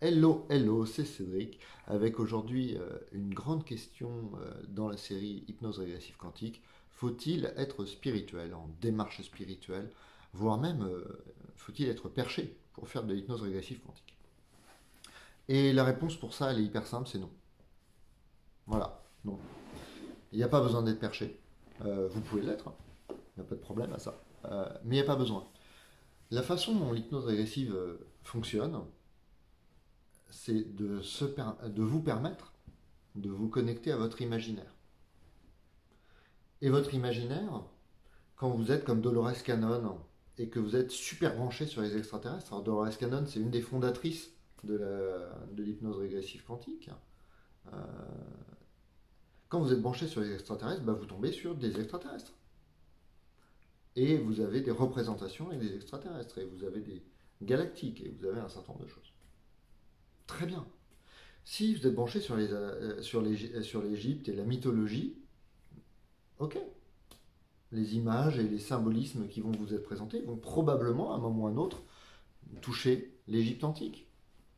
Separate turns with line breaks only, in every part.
Hello, hello, c'est Cédric, avec aujourd'hui une grande question dans la série Hypnose régressive quantique. Faut-il être spirituel, en démarche spirituelle, voire même faut-il être perché pour faire de l'hypnose régressive quantique? Et la réponse pour ça, elle est hyper simple, c'est non. Voilà, non. Il n'y a pas besoin d'être perché. Vous pouvez l'être, il n'y a pas de problème à ça. Mais il n'y a pas besoin. La façon dont l'hypnose régressive fonctionne, c'est de vous permettre de vous connecter à votre imaginaire. Et votre imaginaire, quand vous êtes comme Dolores Cannon et que vous êtes super branché sur les extraterrestres, alors Dolores Cannon, c'est une des fondatrices de l'hypnose régressive quantique. Euh, Quand vous êtes branché sur les extraterrestres, bah, vous tombez sur des extraterrestres. Et vous avez des représentations avec des extraterrestres, et vous avez des galactiques, et vous avez un certain nombre de choses. Très bien. Si vous êtes branché sur l'Égypte et la mythologie, ok, les images et les symbolismes qui vont vous être présentés vont probablement, à un moment ou à un autre, toucher l'Égypte antique,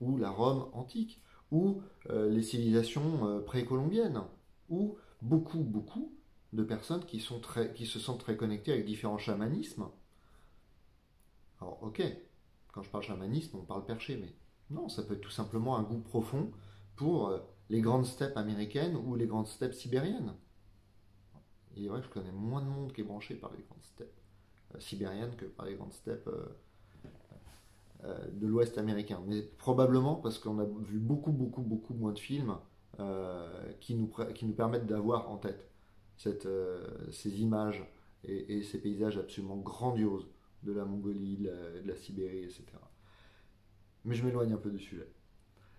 ou la Rome antique, ou les civilisations précolombiennes, ou beaucoup de personnes qui se sentent très connectées avec différents chamanismes. Alors, ok, quand je parle chamanisme, on parle perché, mais non, ça peut être tout simplement un goût profond pour les grandes steppes américaines ou les grandes steppes sibériennes. Il est vrai que je connais moins de monde qui est branché par les grandes steppes sibériennes que par les grandes steppes de l'Ouest américain. Mais probablement parce qu'on a vu beaucoup moins de films qui nous permettent d'avoir en tête ces images et ces paysages absolument grandioses de la Mongolie, de la Sibérie, etc. Mais je m'éloigne un peu du sujet.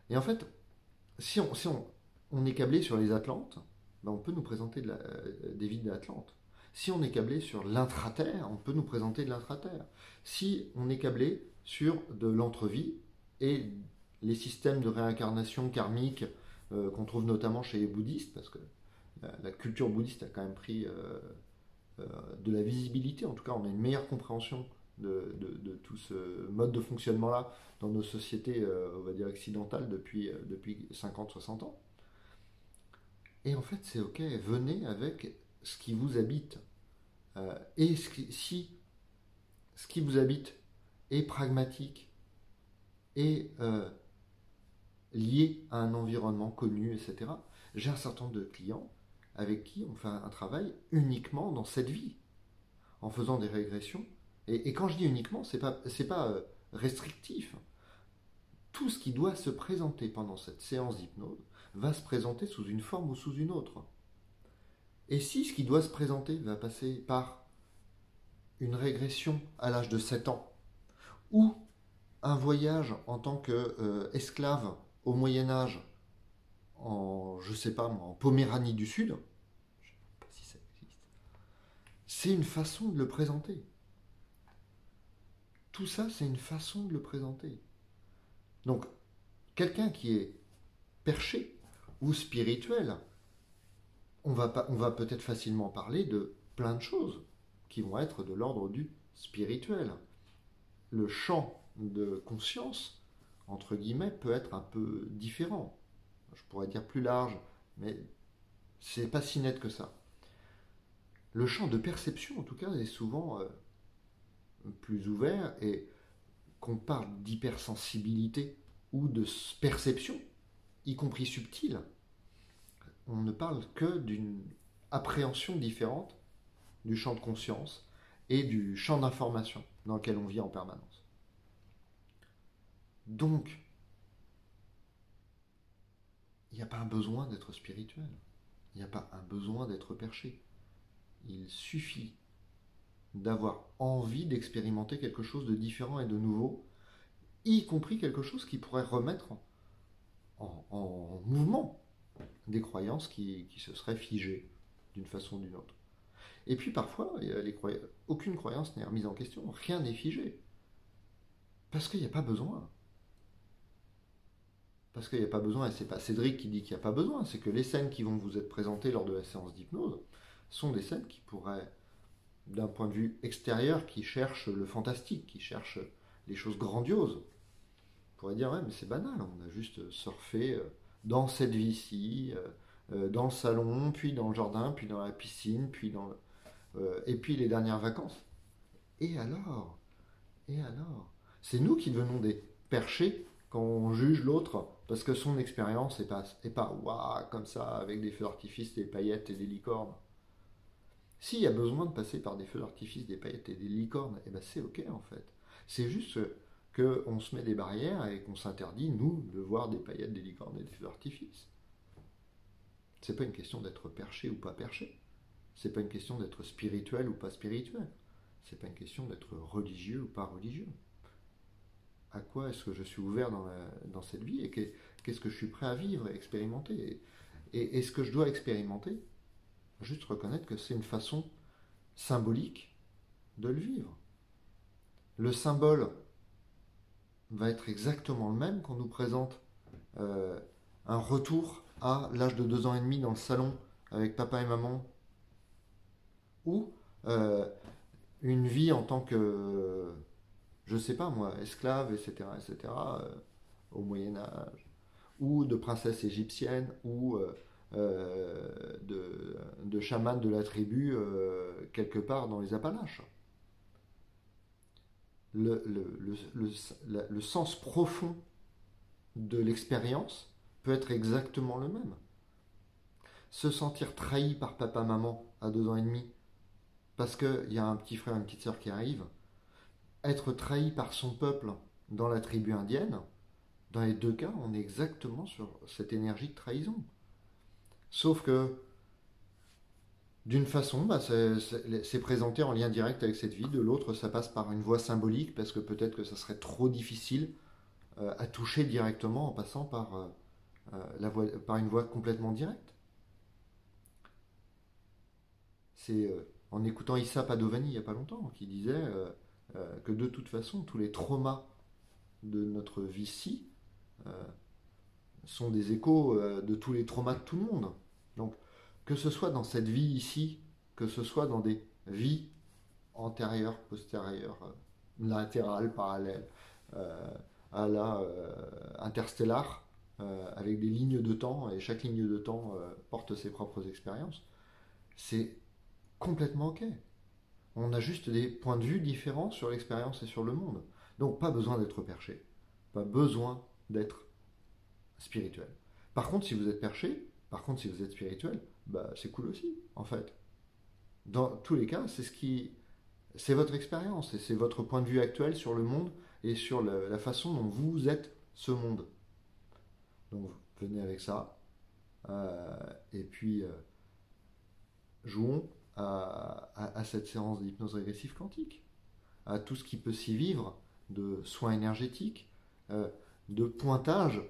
Et en fait, si on est câblé sur les Atlantes, ben on peut nous présenter des vies de l'Atlante. Si on est câblé sur l'intraterre, on peut nous présenter de l'intraterre. Si on est câblé sur de l'entrevie et les systèmes de réincarnation karmique qu'on trouve notamment chez les bouddhistes, parce que la culture bouddhiste a quand même pris euh, de la visibilité, en tout cas on a une meilleure compréhension de tout ce mode de fonctionnement-là dans nos sociétés, on va dire, occidentales depuis 50-60 ans. Et en fait, c'est ok, venez avec ce qui vous habite. Si ce qui vous habite est pragmatique et lié à un environnement connu, etc., j'ai un certain nombre de clients avec qui on fait un travail uniquement dans cette vie, en faisant des régressions. Et quand je dis uniquement, c'est pas restrictif. Tout ce qui doit se présenter pendant cette séance d'hypnose va se présenter sous une forme ou sous une autre. Et si ce qui doit se présenter va passer par une régression à l'âge de 7 ans, ou un voyage en tant qu'esclave au Moyen Âge en, je sais pas moi, en Poméranie du Sud, je ne sais pas si ça existe, c'est une façon de le présenter. Tout ça, c'est une façon de le présenter. Donc, quelqu'un qui est perché ou spirituel, on va peut-être facilement parler de plein de choses qui vont être de l'ordre du spirituel. Le champ de conscience, entre guillemets, peut être un peu différent. Je pourrais dire plus large, mais c'est pas si net que ça. Le champ de perception, en tout cas, est souvent plus ouvert, et qu'on parle d'hypersensibilité ou de perception, y compris subtile, on ne parle que d'une appréhension différente du champ de conscience et du champ d'information dans lequel on vit en permanence. Donc, il n'y a pas un besoin d'être spirituel, il n'y a pas un besoin d'être perché. Il suffit d'avoir envie d'expérimenter quelque chose de différent et de nouveau, y compris quelque chose qui pourrait remettre en mouvement des croyances qui se seraient figées d'une façon ou d'une autre. Et puis parfois, aucune croyance n'est remise en question, rien n'est figé. Parce qu'il n'y a pas besoin. Parce qu'il n'y a pas besoin, et c'est pas Cédric qui dit qu'il n'y a pas besoin, c'est que les scènes qui vont vous être présentées lors de la séance d'hypnose sont des scènes qui pourraient, d'un point de vue extérieur, qui cherchent le fantastique, qui cherchent les choses grandioses. pourrait dire, ouais, mais c'est banal, on a juste surfé dans cette vie-ci, dans le salon, puis dans le jardin, puis dans la piscine, et puis les dernières vacances. Et alors? Et alors? C'est nous qui devenons des perchés quand on juge l'autre parce que son expérience est pas waouh, comme ça, avec des feux d'artifice, des paillettes et des licornes. S'il y a besoin de passer par des feux d'artifice, des paillettes et des licornes, eh ben c'est ok en fait. C'est juste qu'on se met des barrières et qu'on s'interdit, nous, de voir des paillettes, des licornes et des feux d'artifice. C'est pas une question d'être perché ou pas perché. C'est pas une question d'être spirituel ou pas spirituel. C'est pas une question d'être religieux ou pas religieux. À quoi est-ce que je suis ouvert dans cette vie et qu'est-ce que je suis prêt à vivre et expérimenter. Et ce que je dois expérimenter, juste reconnaître que c'est une façon symbolique de le vivre. Le symbole va être exactement le même qu'on nous présente un retour à l'âge de 2 ans et demi dans le salon avec papa et maman, ou une vie en tant que, je sais pas moi, esclave, etc., etc., au Moyen Âge, ou de princesse égyptienne, ou de chaman de la tribu quelque part dans les Appalaches. Le sens profond de l'expérience peut être exactement le même. Se sentir trahi par papa-maman à 2 ans et demi, parce qu'il y a un petit frère, une petite sœur qui arrive, être trahi par son peuple dans la tribu indienne, dans les deux cas, on est exactement sur cette énergie de trahison. Sauf que, d'une façon, c'est présenté en lien direct avec cette vie, de l'autre, ça passe par une voie symbolique, parce que peut-être que ça serait trop difficile à toucher directement en passant par une voie complètement directe. C'est en écoutant Issa Padovani il n'y a pas longtemps, qui disait que de toute façon, tous les traumas de notre vie-ci sont des échos de tous les traumas de tout le monde. Donc, que ce soit dans cette vie ici, que ce soit dans des vies antérieures, postérieures, latérales, parallèles, à la interstellaire, avec des lignes de temps, et chaque ligne de temps porte ses propres expériences, c'est complètement ok. On a juste des points de vue différents sur l'expérience et sur le monde. Donc pas besoin d'être perché, pas besoin d'être spirituel. Par contre, si vous êtes perché, par contre, si vous êtes spirituel, bah, c'est cool aussi, en fait. Dans tous les cas, c'est votre expérience et c'est votre point de vue actuel sur le monde et sur la façon dont vous êtes ce monde. Donc venez avec ça. Et puis jouons à cette séance d'hypnose régressive quantique, à tout ce qui peut s'y vivre de soins énergétiques, de pointage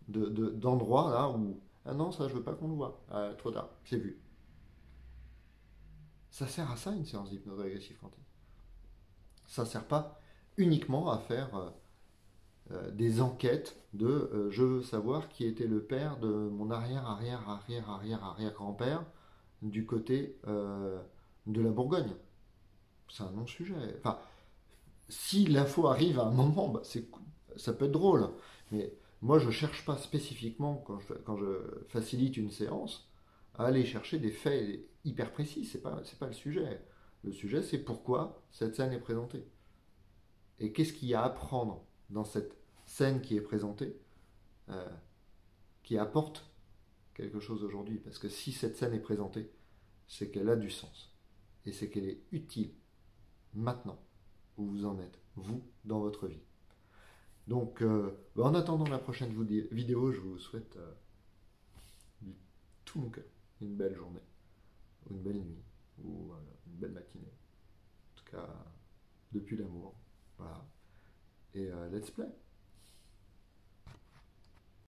d'endroits là où ah non, ça je veux pas qu'on le voit, trop tard, c'est vu. Ça sert à ça une séance d'hypnose régressive quantique. Ça sert pas uniquement à faire des enquêtes de je veux savoir qui était le père de mon arrière grand-père du côté de la Bourgogne. C'est un non-sujet. Enfin, si l'info arrive à un moment, bah, ça peut être drôle. Mais moi, je ne cherche pas spécifiquement, quand je facilite une séance, à aller chercher des faits hyper précis. C'est pas le sujet. Le sujet, c'est pourquoi cette scène est présentée. Et qu'est-ce qu'il y a à apprendre dans cette scène qui est présentée, qui apporte quelque chose aujourd'hui. Parce que si cette scène est présentée, c'est qu'elle a du sens. Et c'est qu'elle est utile maintenant où vous en êtes, vous, dans votre vie. Donc, en attendant la prochaine vidéo, je vous souhaite du tout mon cœur une belle journée, ou une belle nuit, ou une belle matinée. En tout cas, depuis l'amour. Voilà. Et let's play.